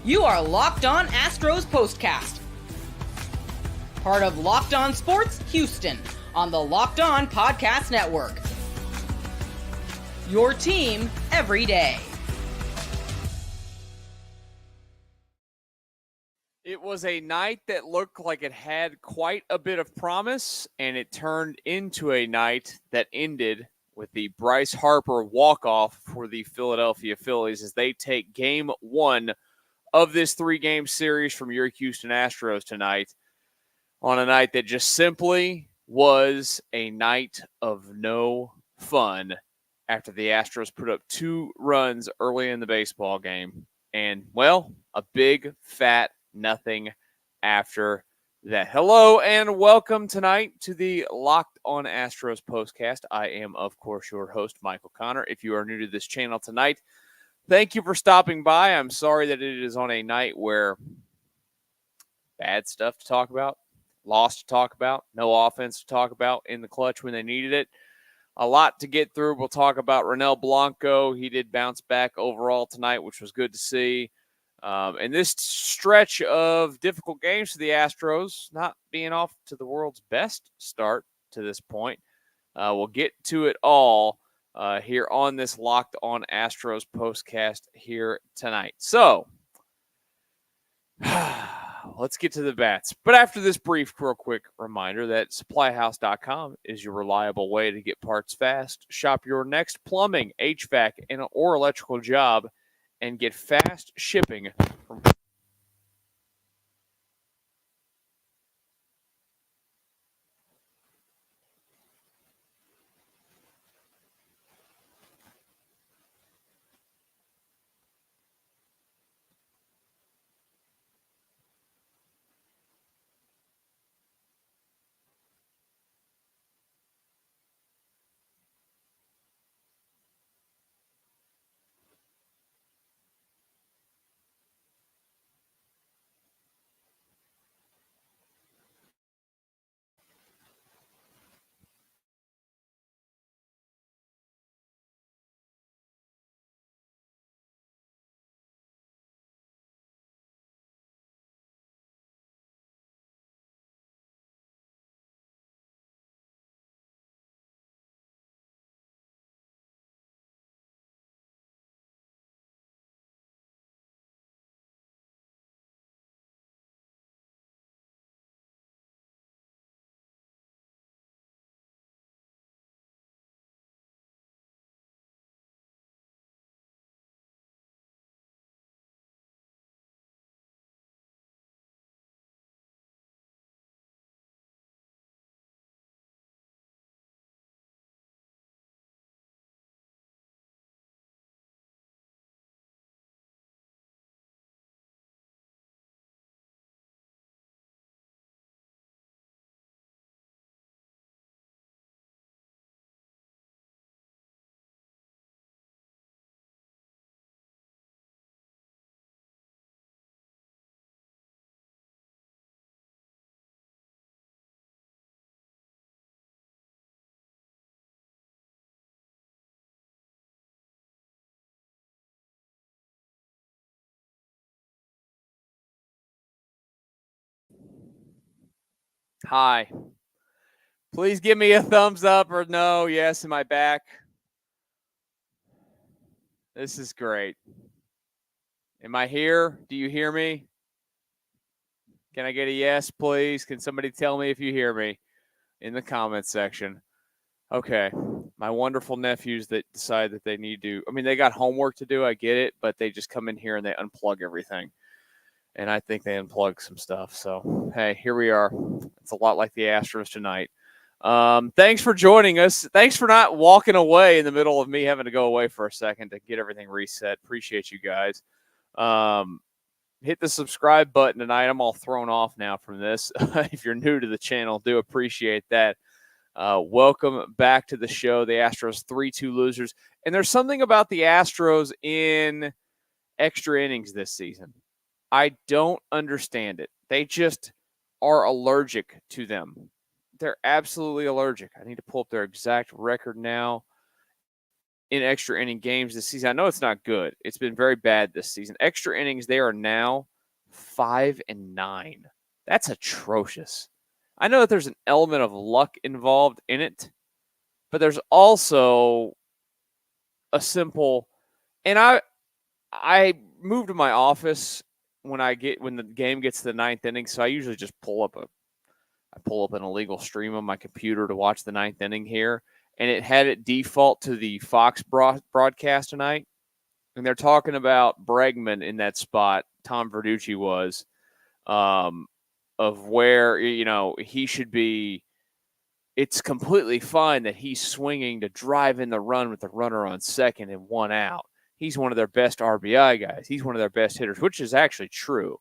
You are Locked On Astros Postcast, part of Locked On Sports Houston on the Locked On Podcast Network. Your team every day. It was a night that looked like it had quite a bit of promise, and it turned into a night that ended with the Bryce Harper walk-off for the Philadelphia Phillies as they take Game 1 of this three-game series from your Houston Astros tonight on a night that just simply was a night of no fun after the Astros put up 2 runs early in the baseball game. And, well, a big, fat nothing after that. Hello and welcome tonight to the Locked On Astros Postcast. I am, of course, your host, Michael Connor. If you are new to this channel tonight, thank you for stopping by. I'm sorry that it is on a night where bad stuff to talk about, loss to talk about, no offense to talk about in the clutch when they needed it. A lot to get through. We'll talk about Blanco. He did bounce back overall tonight, which was good to see. And this stretch of difficult games for the Astros, not being off to the world's best start to this point. We'll get to it all here on this Locked On Astros postcast here tonight. So, let's get to the bats. But after this brief, real quick reminder that SupplyHouse.com is your reliable way to get parts fast. Shop your next plumbing, h-vac, or electrical job and get fast shipping from Hi. Please give me a thumbs up or no. Yes, am I back? This is great. Am I here? Do you hear me? Can I get a yes, please? Can somebody tell me if you hear me in the comments section? Okay. My wonderful nephews that decide that they need to, they got homework to do. I get it, but they just come in here and they unplug everything. And I think they unplug some stuff. So, hey, here we are. It's a lot like the Astros tonight. Thanks for joining us. Thanks for not walking away in the middle of me having to go away for a second to get everything reset. Appreciate you guys. Hit the subscribe button tonight. I'm all thrown off now from this. If you're new to the channel, do appreciate that. Welcome back to the show. The Astros 3-2 losers. And there's something about the Astros in extra innings this season. I don't understand it. They just are allergic to them. They're absolutely allergic. I need to pull up their exact record now. in extra inning games this season. I know it's not good. It's been very bad this season. Extra innings, they are now 5-9. That's atrocious. I know that there's an element of luck involved in it, but there's also a simple, and I move to my office when the game gets to the ninth inning, so I usually just pull up an illegal stream on my computer to watch the ninth inning here, and it had it default to the Fox broadcast tonight, and they're talking about Bregman in that spot. Tom Verducci was, of where he should be. It's completely fine that he's swinging to drive in the run with the runner on second and one out. He's one of their best RBI guys. He's one of their best hitters, which is actually true.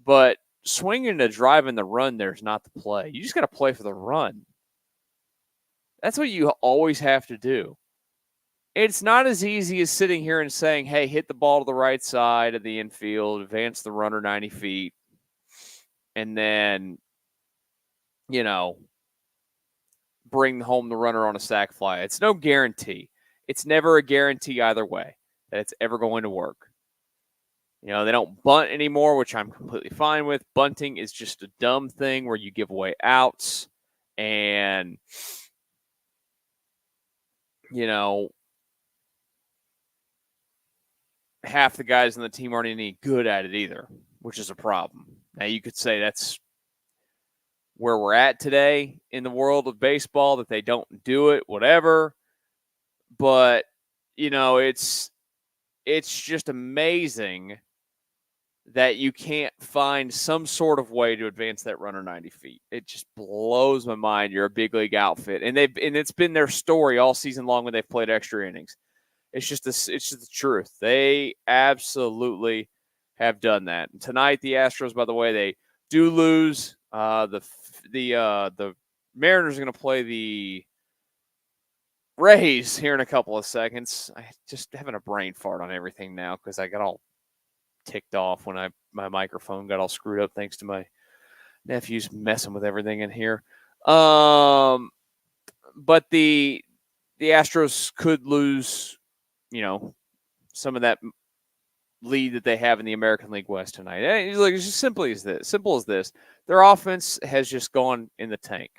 But swinging to drive in the run there's not the play. You just got to play for the run. That's what you always have to do. It's not as easy as sitting here and saying, hey, hit the ball to the right side of the infield, advance the runner 90 feet, and then, bring home the runner on a sac fly. It's no guarantee. It's never a guarantee either way that it's ever going to work. They don't bunt anymore, which I'm completely fine with. Bunting is just a dumb thing where you give away outs and, half the guys on the team aren't any good at it either, which is a problem. Now, you could say that's where we're at today in the world of baseball, that they don't do it, whatever. But, it's just amazing that you can't find some sort of way to advance that runner 90 feet. It just blows my mind. You're a big league outfit. And it's been their story all season long when they've played extra innings. It's just the truth. They absolutely have done that. And tonight, the Astros, by the way, they do lose. The Mariners are going to play the Rays here in a couple of seconds. I just having a brain fart on everything now because I got all ticked off when my microphone got all screwed up thanks to my nephew's messing with everything in here. But the Astros could lose, some of that lead that they have in the American League West tonight. It's just simple as this. Their offense has just gone in the tank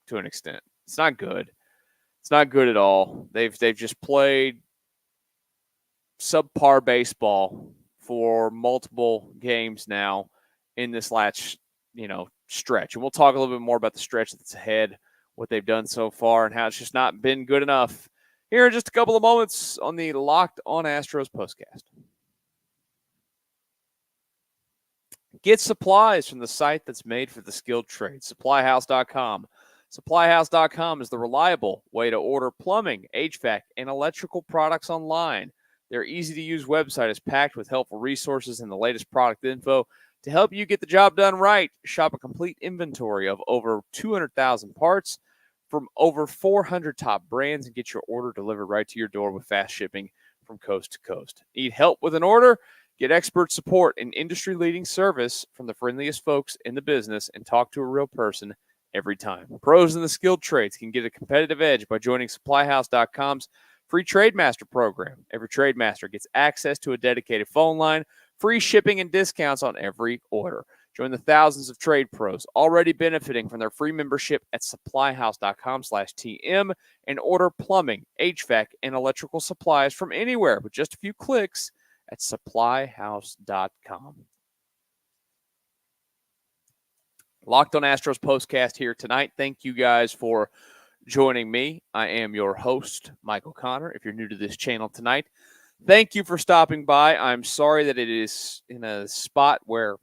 to an extent. It's not good. It's not good at all. They've just played subpar baseball for multiple games now in this last, stretch. And we'll talk a little bit more about the stretch that's ahead, what they've done so far, and how it's just not been good enough here in just a couple of moments on the Locked On Astros Postcast. Get supplies from the site that's made for the skilled trades, SupplyHouse.com. SupplyHouse.com is the reliable way to order plumbing, HVAC, and electrical products online. Their easy-to-use website is packed with helpful resources and the latest product info to help you get the job done right. Shop a complete inventory of over 200,000 parts from over 400 top brands and get your order delivered right to your door with fast shipping from coast to coast. Need help with an order? Get expert support and industry-leading service from the friendliest folks in the business and talk to a real person every time. Pros in the skilled trades can get a competitive edge by joining SupplyHouse.com's free TradeMaster program. Every TradeMaster gets access to a dedicated phone line, free shipping, and discounts on every order. Join the thousands of trade pros already benefiting from their free membership at SupplyHouse.com/TM and order plumbing, HVAC, and electrical supplies from anywhere with just a few clicks at SupplyHouse.com. Locked On Astros Postcast here tonight. Thank you guys for joining me. I am your host, Michael Connor. If you're new to this channel tonight, thank you for stopping by. I'm sorry that it is in a spot where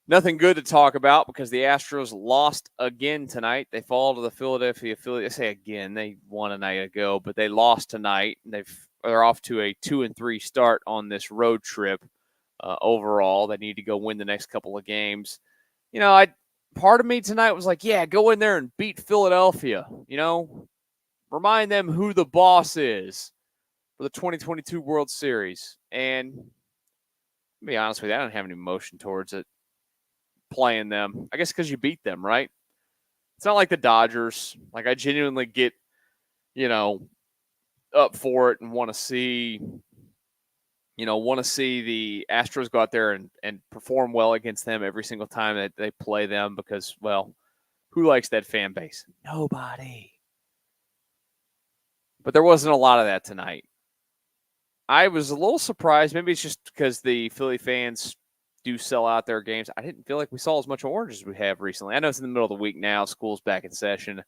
nothing good to talk about because the Astros lost again tonight. They fall to the Philadelphia Phillies. I say again, they won a night ago, but they lost tonight. They're off to a 2-3 start on this road trip overall. They need to go win the next couple of games. Part of me tonight was like, yeah, go in there and beat Philadelphia. Remind them who the boss is for the 2022 World Series. And to be honest with you, I don't have any emotion towards it. Playing them, I guess, because you beat them, right? It's not like the Dodgers. Like, I genuinely get up for it and want to see the Astros go out there and perform well against them every single time that they play them because, well, who likes that fan base? Nobody. But there wasn't a lot of that tonight. I was a little surprised. Maybe it's just because the Philly fans do sell out their games. I didn't feel like we saw as much orange as we have recently. I know it's in the middle of the week now. School's back in session.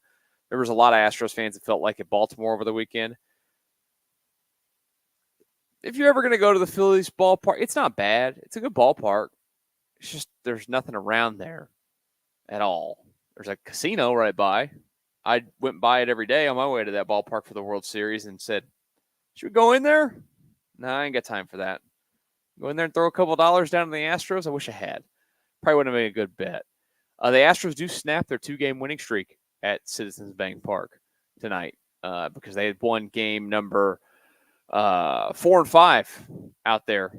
There was a lot of Astros fans that felt like at Baltimore over the weekend. If you're ever going to go to the Phillies ballpark, it's not bad. It's a good ballpark. It's just there's nothing around there at all. There's a casino right by. I went by it every day on my way to that ballpark for the World Series and said, should we go in there? No, I ain't got time for that. Go in there and throw a couple $dollars down to the Astros? I wish I had. Probably wouldn't have been a good bet. The Astros do snap their 2-game winning streak at Citizens Bank Park tonight because they had won game number 4 and 5 out there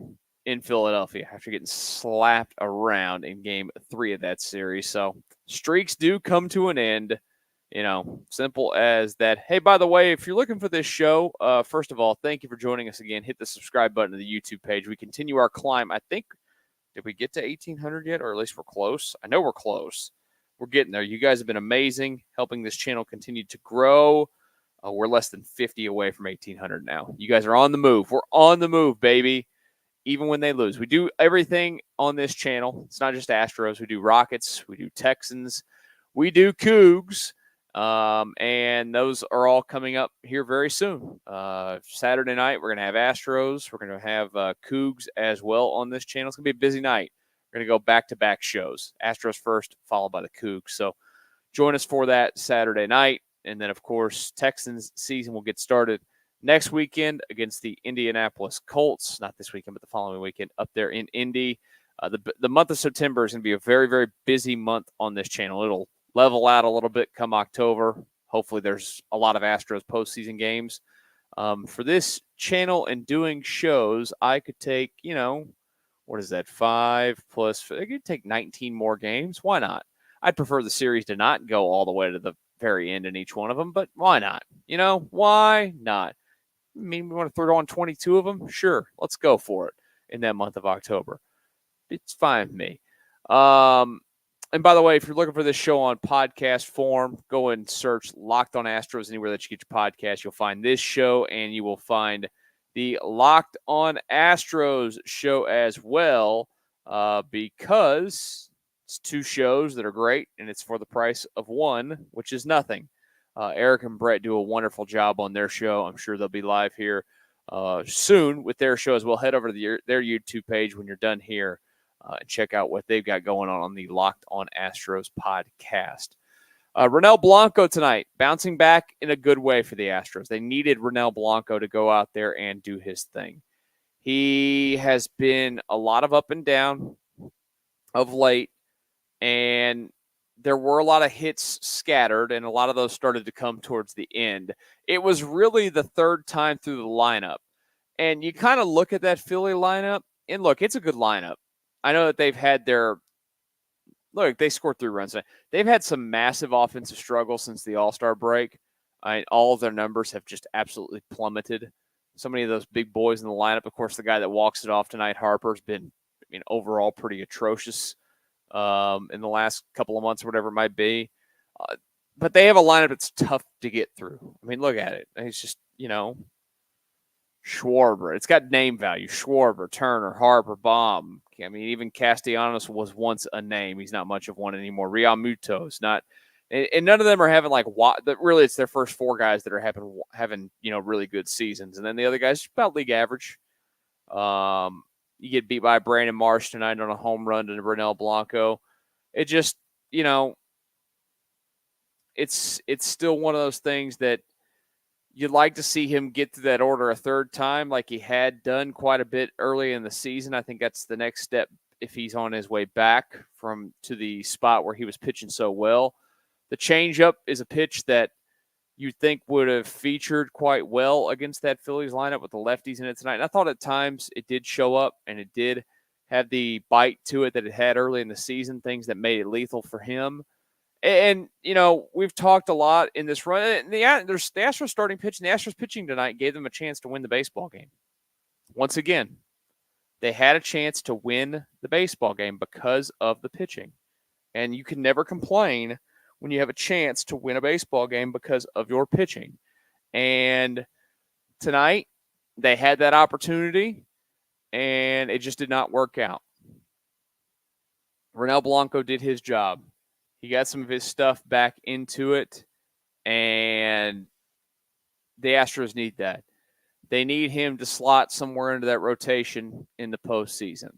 in Philadelphia after getting slapped around in game 3 of that series. So streaks do come to an end. Simple as that. Hey, by the way, if you're looking for this show, first of all, thank you for joining us again. Hit the subscribe button to the YouTube page. We continue our climb. I think, did we get to 1,800 yet? Or at least we're close. I know we're close. We're getting there. You guys have been amazing, helping this channel continue to grow. We're less than 50 away from 1,800 now. You guys are on the move. We're on the move, baby, even when they lose. We do everything on this channel. It's not just Astros. We do Rockets. We do Texans. We do Cougs. And those are all coming up here very soon. Saturday night, we're going to have Astros. We're going to have Cougs as well on this channel. It's going to be a busy night. We're going to go back-to-back shows. Astros first, followed by the Cougs. So join us for that Saturday night. And then, of course, Texans season will get started next weekend against the Indianapolis Colts. Not this weekend, but the following weekend up there in Indy. The month of September is going to be a very, very busy month on this channel. It'll level out a little bit come October. Hopefully there's a lot of Astros postseason games. For this channel and doing shows, I could take, what is that, 5 plus, I could take 19 more games. Why not? I'd prefer the series to not go all the way to the very end in each one of them, but why not? Why not? I mean, we want to throw on 22 of them? Sure, let's go for it in that month of October. It's fine with me. And by the way, if you're looking for this show on podcast form, go and search Locked On Astros anywhere that you get your podcast. You'll find this show, and you will find the Locked On Astros show as well, because it's 2 shows that are great, and it's for the price of one, which is nothing. Eric and Brett do a wonderful job on their show. I'm sure they'll be live here soon with their show as well. Head over to their YouTube page when you're done here. And check out what they've got going on the Locked On Astros podcast. Ronel Blanco tonight, bouncing back in a good way for the Astros. They needed Ronel Blanco to go out there and do his thing. He has been a lot of up and down of late, and there were a lot of hits scattered, and a lot of those started to come towards the end. It was really the third time through the lineup. And you kind of look at that Philly lineup, and look, it's a good lineup. I know that they've had they scored 3 runs. They've had some massive offensive struggles since the All-Star break. All of their numbers have just absolutely plummeted. So many of those big boys in the lineup. Of course, the guy that walks it off tonight, Harper's been, overall pretty atrocious in the last couple of months or whatever it might be. But they have a lineup that's tough to get through. I mean, look at it. It's just, Schwarber. It's got name value. Schwarber, Turner, Harper, Baum. I mean, even Castellanos was once a name. He's not much of one anymore. Realmuto's not. And none of them are having really it's their first 4 guys that are having really good seasons. And then the other guys, about league average. You get beat by Brandon Marsh tonight on a home run to Ronel Blanco. It just, it's still one of those things that you'd like to see him get to that order a third time like he had done quite a bit early in the season. I think that's the next step if he's on his way back to the spot where he was pitching so well. The changeup is a pitch that you'd think would have featured quite well against that Phillies lineup with the lefties in it tonight. And I thought at times it did show up and it did have the bite to it that it had early in the season, things that made it lethal for him. And, we've talked a lot in this run. The Astros starting pitch, and the Astros pitching tonight gave them a chance to win the baseball game. Once again, they had a chance to win the baseball game because of the pitching. And you can never complain when you have a chance to win a baseball game because of your pitching. And tonight, they had that opportunity, and it just did not work out. Ronel Blanco did his job. He got some of his stuff back into it, and the Astros need that. They need him to slot somewhere into that rotation in the postseason.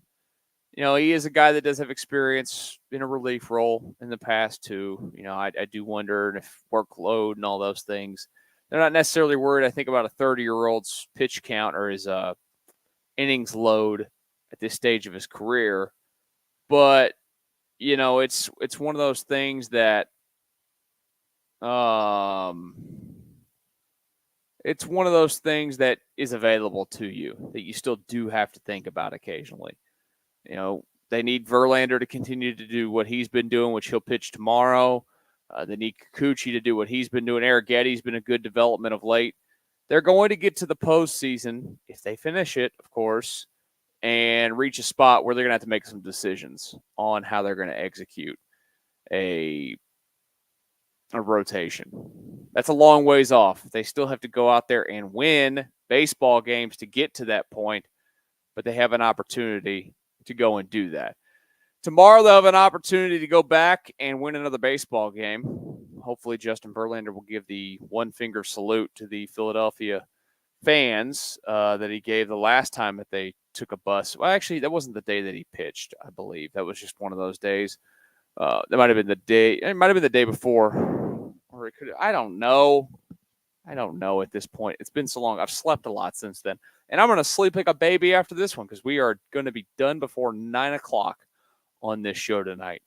He is a guy that does have experience in a relief role in the past, too. I do wonder if workload and all those things. They're not necessarily worried, I think, about a 30-year-old's pitch count or his innings load at this stage of his career. But, it's one of those things that it's one of those things that is available to you that you still do have to think about occasionally. They need Verlander to continue to do what he's been doing, which he'll pitch tomorrow. They need Kikuchi to do what he's been doing. Arrieta's been a good development of late. They're going to get to the postseason, if they finish it, of course, and reach a spot where they're going to have to make some decisions on how they're going to execute a rotation. That's a long ways off. They still have to go out there and win baseball games to get to that point, but they have an opportunity to go and do that. Tomorrow, they'll have an opportunity to go back and win another baseball game. Hopefully, Justin Verlander will give the one-finger salute to the Philadelphia fans that he gave the last time that they took a bus. Well, actually, that wasn't the day that he pitched, I believe. That was just one of those days. That might have been the day. It might have been the day before, or it could. I don't know. I don't know at this point. It's been so long. I've slept a lot since then, and I'm going to sleep like a baby after this one because we are going to be done before 9 o'clock on this show tonight.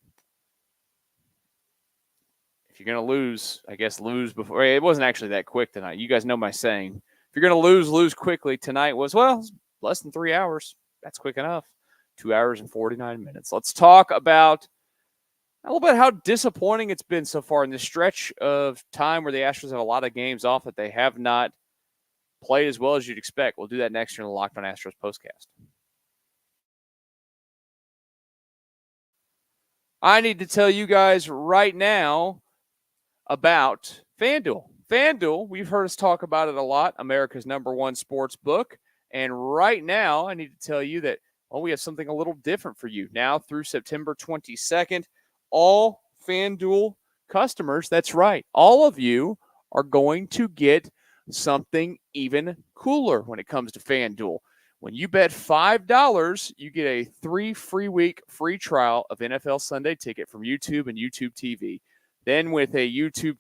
If you're going to lose, I guess lose before. It wasn't actually that quick tonight. You guys know my saying. If you're going to lose quickly. Tonight was, less than 3 hours. That's quick enough. 2 hours and 49 minutes. Let's talk about a little bit how disappointing it's been so far in this stretch of time where the Astros have a lot of games off that they have not played as well as you'd expect. We'll do that next year in the Locked On Astros Postcast. I need to tell you guys right now about FanDuel. FanDuel, we've heard us talk about it a lot, America's #1 sports book. And right now, I need to tell you that, we have something a little different for you. Now through September 22nd, all FanDuel customers, that's right, all of you are going to get something even cooler when it comes to FanDuel. When you bet $5, you get a 3-free-week free trial of NFL Sunday Ticket from YouTube and YouTube TV. Then with a YouTube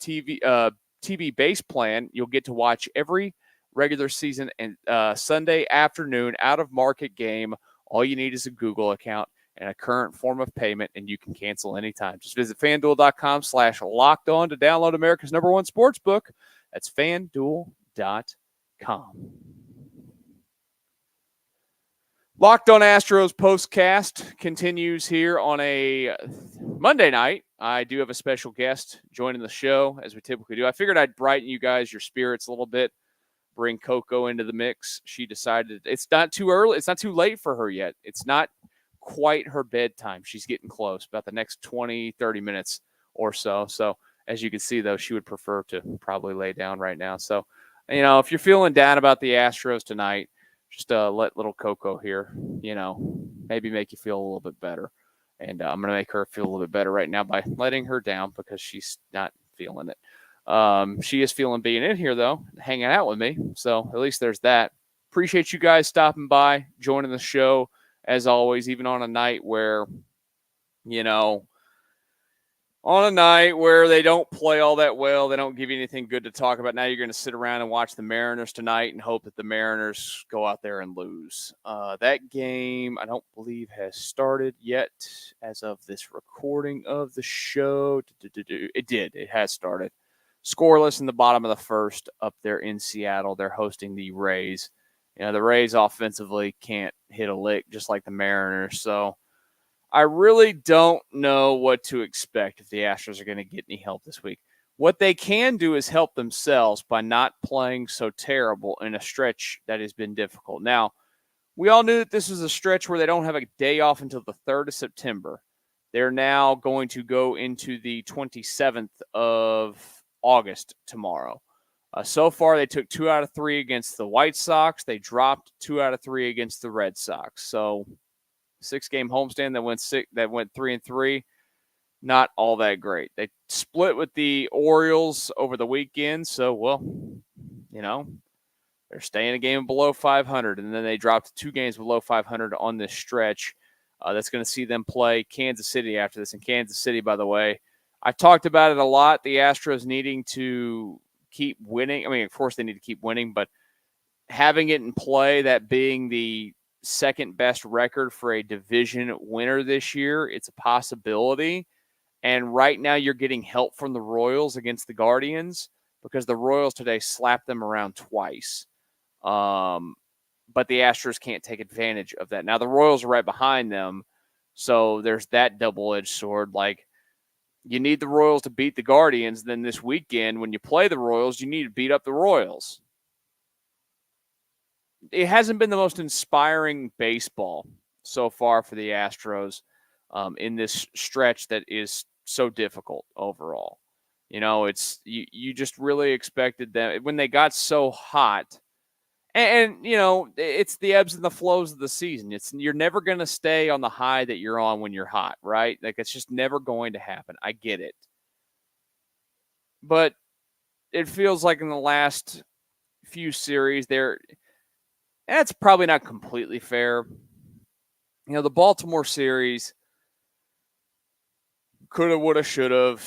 TV base plan, you'll get to watch every regular season and Sunday afternoon out-of-market game. All you need is a Google account and a current form of payment, and you can cancel anytime. Just visit FanDuel.com/lockedon to download America's #1 sportsbook. That's FanDuel.com. Locked On Astros Postcast continues here on a Monday night. I do have a special guest joining the show, as we typically do. I figured I'd brighten you guys, your spirits a little bit, bring Coco into the mix. She decided it's not too early. It's not too late for her yet. It's not quite her bedtime. She's getting close, about the next 20, 30 minutes or so. So as you can see, though, she would prefer to probably lay down right now. So, if you're feeling down about the Astros tonight, just let little Coco here, maybe make you feel a little bit better. And I'm going to make her feel a little bit better right now by letting her down because she's not feeling it. She is feeling being in here, though, hanging out with me. So at least there's that. Appreciate you guys stopping by, joining the show, as always, even on a night where, they don't play all that well, they don't give you anything good to talk about. Now you're going to sit around and watch the Mariners tonight and hope that the Mariners go out there and lose. That game, I don't believe, has started yet as of this recording of the show. It did. It has started. Scoreless in the bottom of the first up there in Seattle. They're hosting the Rays. The Rays offensively can't hit a lick just like the Mariners. So I really don't know what to expect if the Astros are going to get any help this week. What they can do is help themselves by not playing so terrible in a stretch that has been difficult. Now, we all knew that this was a stretch where they don't have a day off until the 3rd of September. They're now going to go into the 27th of August tomorrow. So far, they took 2 out of 3 against the White Sox. They dropped 2 out of 3 against the Red Sox. So 6-game homestand that went 3-3. Not all that great. They split with the Orioles over the weekend. So, well, they're staying a game below 500. And then they dropped 2 games below 500 on this stretch. That's going to see them play Kansas City after this. And Kansas City, by the way, I've talked about it a lot. The Astros needing to keep winning. I mean, of course they need to keep winning, but having it in play, that being the second best record for a division winner this year, it's a possibility. And right now you're getting help from the Royals against the Guardians because the Royals today slapped them around twice. But the Astros can't take advantage of that. Now the Royals are right behind them, so there's that double-edged sword. Like, you need the Royals to beat the Guardians. Then this weekend, when you play the Royals, you need to beat up the Royals. It hasn't been the most inspiring baseball so far for the Astros in this stretch that is so difficult overall. It's you just really expected them when they got so hot. And it's the ebbs and the flows of the season. You're never going to stay on the high that you're on when you're hot, right? Like, it's just never going to happen. I get it. But it feels like in the last few series that's probably not completely fair. The Baltimore series coulda, woulda, shoulda,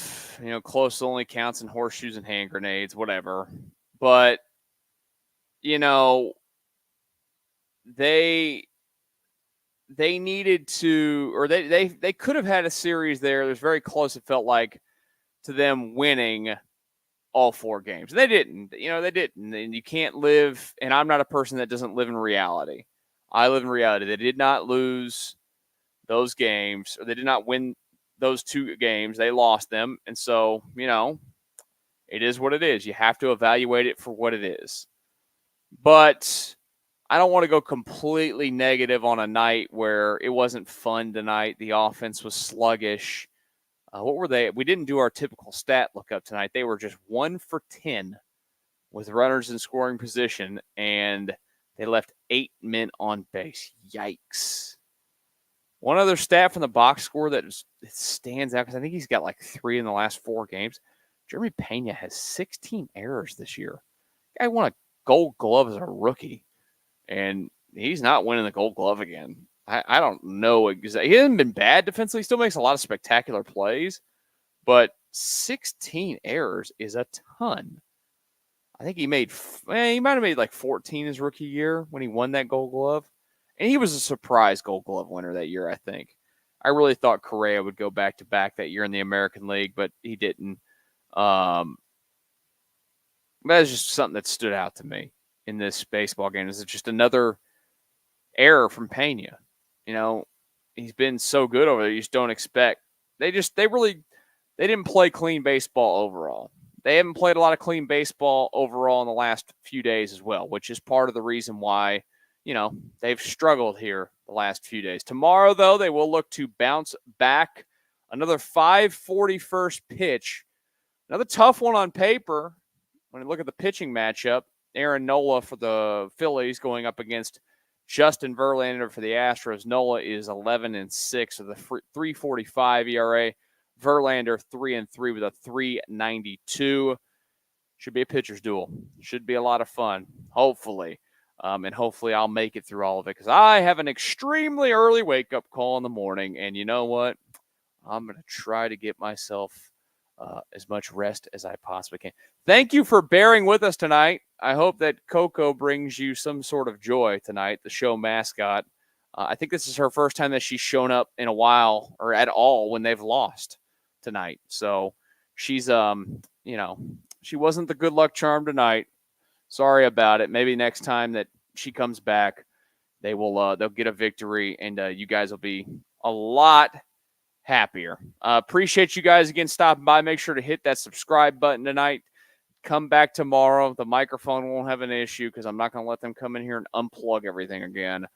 close only counts in horseshoes and hand grenades, whatever. But they needed to, or they could have had a series there. It was very close, it felt like, to them winning all 4 games. And they didn't. They didn't. And you can't live, and I'm not a person that doesn't live in reality. I live in reality. They did not lose those games, or they did not win those 2 games. They lost them. And so, it is what it is. You have to evaluate it for what it is. But I don't want to go completely negative on a night where it wasn't fun tonight. The offense was sluggish. What were they? We didn't do our typical stat lookup tonight. They were just 1 for 10 with runners in scoring position, and they left 8 men on base. Yikes. One other stat from the box score that stands out, because I think he's got like 3 in the last 4 games. Jeremy Pena has 16 errors this year. Guy won a Gold Glove as a rookie, and he's not winning the Gold Glove again. I don't know exactly. He hasn't been bad defensively. He still makes a lot of spectacular plays, but 16 errors is a ton. I think he might have made like 14 his rookie year when he won that Gold Glove, and he was a surprise Gold Glove winner that year, I think. I really thought Correa would go back-to-back that year in the American League, but he didn't. That's just something that stood out to me in this baseball game. Is just another error from Pena. He's been so good over there. You just don't expect. They didn't play clean baseball overall. They haven't played a lot of clean baseball overall in the last few days as well, which is part of the reason why, they've struggled here the last few days. Tomorrow, though, they will look to bounce back. Another 5:40 first pitch. Another tough one on paper. When you look at the pitching matchup, Aaron Nola for the Phillies going up against Justin Verlander for the Astros. Nola is 11-6 with a 3.45 ERA. Verlander 3-3 with a 3.92. Should be a pitcher's duel. Should be a lot of fun, hopefully. And hopefully I'll make it through all of it because I have an extremely early wake-up call in the morning. And you know what? I'm going to try to get myself as much rest as I possibly can. Thank you for bearing with us tonight. I hope that Coco brings you some sort of joy tonight, the show mascot. I think this is her first time that she's shown up in a while or at all when they've lost tonight. So she's, she wasn't the good luck charm tonight. Sorry about it. Maybe next time that she comes back, they'll get a victory and you guys will be a lot happier. Appreciate you guys again stopping by. Make sure to hit that subscribe button tonight. Come back tomorrow. The microphone won't have an issue because I'm not going to let them come in here and unplug everything again.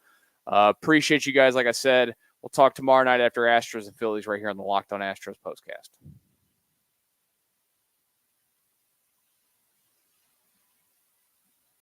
Appreciate you guys. Like I said, we'll talk tomorrow night after Astros and Phillies right here on the Locked On Astros Postcast.